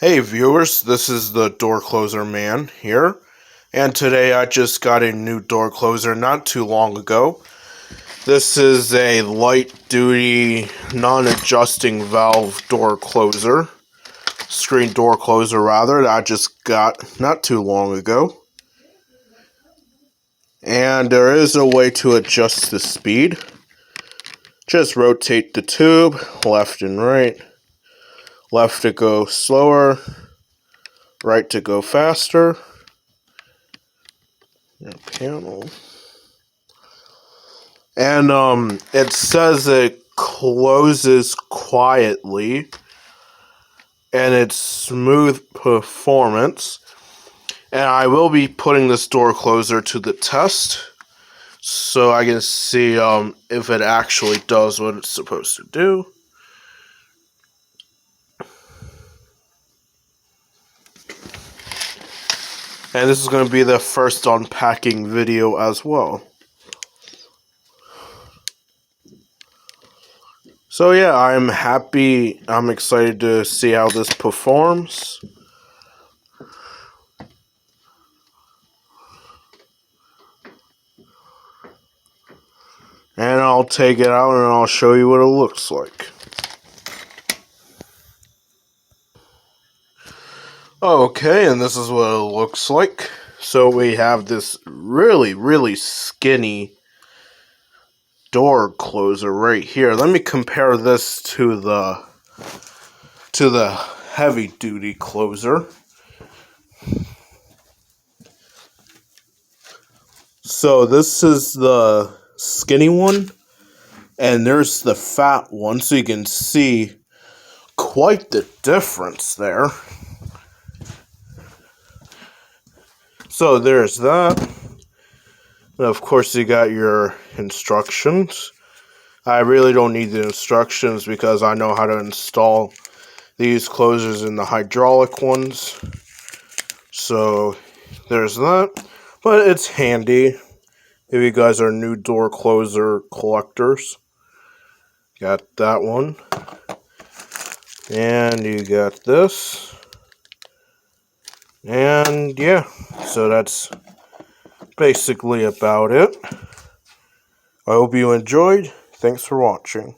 Hey viewers, this is the door closer man here, and today I just got a new door closer not too long ago. This is a light duty non-adjusting valve door closer, screen door closer rather, that I just got not too long ago. And there is a way to adjust the speed. Just rotate the tube left and right. Left to go slower, right to go faster. Panel. And it says it closes quietly and it's smooth performance. And I will be putting this door closer to the test so I can see if it actually does what it's supposed to do. And this is going to be the first unpacking video as well. So yeah, I'm excited to see how this performs. And I'll take it out and I'll show you what it looks like. Okay, and this is what it looks like. So we have this really skinny door closer right here. Let me compare this to the heavy duty closer. So this is the skinny one, and there's the fat one, so you can see quite the difference there. So there's that. And of course you got your instructions. I really don't need the instructions because I know how to install these closers in the hydraulic ones. So there's that. But it's handy if you guys are new door closer collectors. Got that one. And you got this. And yeah, so that's basically about it. I hope you enjoyed. Thanks for watching.